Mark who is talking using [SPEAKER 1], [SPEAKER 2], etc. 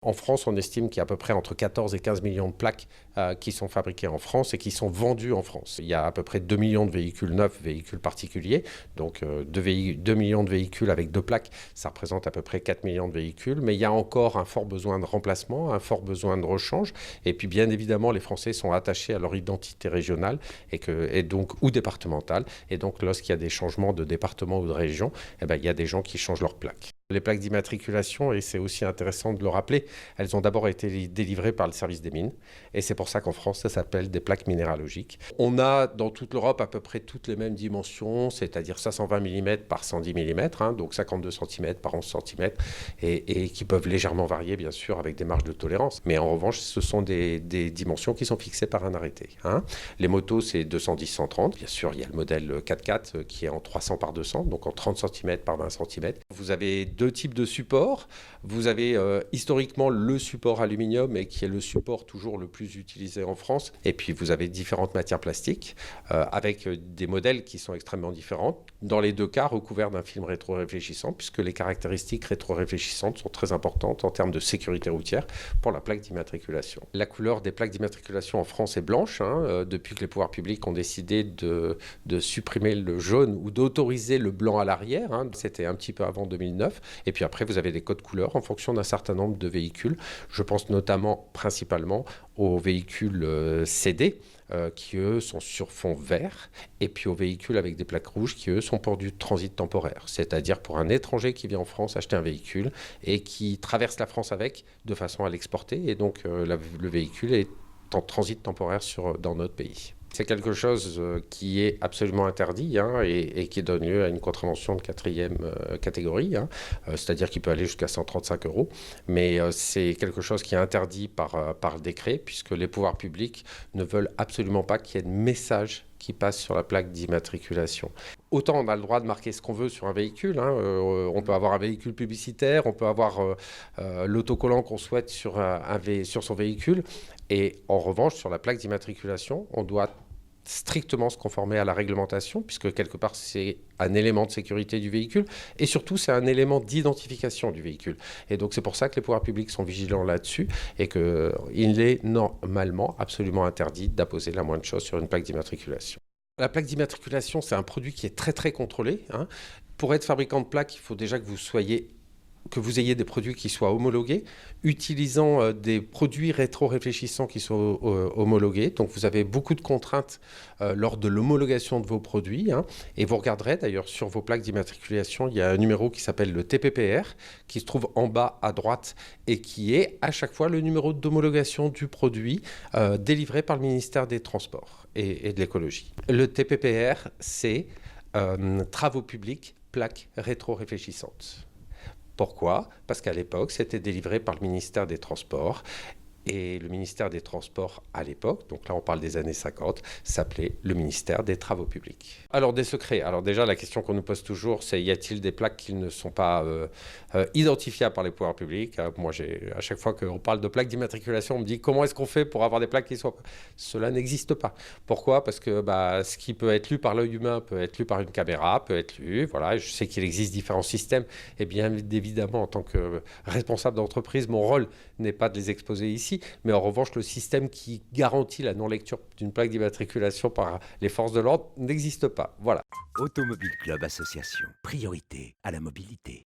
[SPEAKER 1] En France, on estime qu'il y a à peu près entre 14 et 15 millions de plaques qui sont fabriquées en France et qui sont vendues en France. Il y a à peu près 2 millions de véhicules neufs, véhicules particuliers. Donc 2 millions de véhicules avec deux plaques, ça représente à peu près 4 millions de véhicules. Mais il y a encore un fort besoin de remplacement, un fort besoin de rechange. Et puis bien évidemment, les Français sont attachés à leur identité régionale et donc, ou départementale. Et donc lorsqu'il y a des changements de département ou de région, eh ben, il y a des gens qui changent leurs plaques. Les plaques d'immatriculation, et c'est aussi intéressant de le rappeler, elles ont d'abord été délivrées par le service des mines. Et c'est pour ça qu'en France, ça s'appelle des plaques minéralogiques. On a dans toute l'Europe à peu près toutes les mêmes dimensions, c'est-à-dire 520 mm par 110 mm, donc 52 cm par 11 cm, et qui peuvent légèrement varier, bien sûr, avec des marges de tolérance. Mais en revanche, ce sont des dimensions qui sont fixées par un arrêté. Les motos, c'est 210-130. Bien sûr, il y a le modèle 4x4 qui est en 300 par 200, donc en 30 cm par 20 cm. Vous avez deux types de supports. Vous avez historiquement le support aluminium, et qui est le support toujours le plus utilisé en France. Et puis vous avez différentes matières plastiques avec des modèles qui sont extrêmement différents. Dans les deux cas, recouverts d'un film rétro-réfléchissant, puisque les caractéristiques rétro-réfléchissantes sont très importantes en termes de sécurité routière pour la plaque d'immatriculation. La couleur des plaques d'immatriculation en France est blanche, depuis que les pouvoirs publics ont décidé de supprimer le jaune ou d'autoriser le blanc à l'arrière. C'était un petit peu avant 2009. Et puis après, vous avez des codes couleurs en fonction d'un certain nombre de véhicules. Je pense notamment, principalement, aux véhicules CD, qui eux sont sur fond vert, et puis aux véhicules avec des plaques rouges qui eux sont pour du transit temporaire, c'est-à-dire pour un étranger qui vient en France acheter un véhicule et qui traverse la France avec de façon à l'exporter, et donc le véhicule est en transit temporaire dans notre pays. C'est quelque chose qui est absolument interdit et qui donne lieu à une contravention de quatrième catégorie, c'est-à-dire qu'il peut aller jusqu'à 135 €. Mais c'est quelque chose qui est interdit par décret, puisque les pouvoirs publics ne veulent absolument pas qu'il y ait de message qui passe sur la plaque d'immatriculation. Autant on a le droit de marquer ce qu'on veut sur un véhicule, on peut avoir un véhicule publicitaire, on peut avoir l'autocollant qu'on souhaite sur son véhicule, et en revanche sur la plaque d'immatriculation, on doit strictement se conformer à la réglementation, puisque quelque part c'est un élément de sécurité du véhicule, et surtout c'est un élément d'identification du véhicule. Et donc c'est pour ça que les pouvoirs publics sont vigilants là-dessus, et qu'il est normalement absolument interdit d'apposer la moindre chose sur une plaque d'immatriculation. La plaque d'immatriculation, c'est un produit qui est très très contrôlé. Pour être fabricant de plaques, il faut déjà que vous ayez des produits qui soient homologués, utilisant des produits rétro-réfléchissants qui sont homologués. Donc vous avez beaucoup de contraintes lors de l'homologation de vos produits. Et vous regarderez d'ailleurs sur vos plaques d'immatriculation, il y a un numéro qui s'appelle le TPPR, qui se trouve en bas à droite et qui est à chaque fois le numéro d'homologation du produit délivré par le ministère des Transports et de l'Écologie. Le TPPR, c'est Travaux publics, plaques rétro-réfléchissantes. Pourquoi ? Parce qu'à l'époque, c'était délivré par le ministère des Transports. Et le ministère des Transports, à l'époque, donc là on parle des années 50, s'appelait le ministère des Travaux publics. Alors des secrets. Alors déjà, la question qu'on nous pose toujours, c'est y a-t-il des plaques qui ne sont pas identifiables par les pouvoirs publics ? Moi, à chaque fois qu'on parle de plaques d'immatriculation, on me dit comment est-ce qu'on fait pour avoir des plaques qui soient... Cela n'existe pas. Pourquoi ? Parce que ce qui peut être lu par l'œil humain peut être lu par une caméra, peut être lu. Voilà, je sais qu'il existe différents systèmes. Et bien évidemment, en tant que responsable d'entreprise, mon rôle n'est pas de les exposer ici. Mais en revanche, le système qui garantit la non-lecture d'une plaque d'immatriculation par les forces de l'ordre n'existe pas. Voilà.
[SPEAKER 2] Automobile Club Association. Priorité à la mobilité.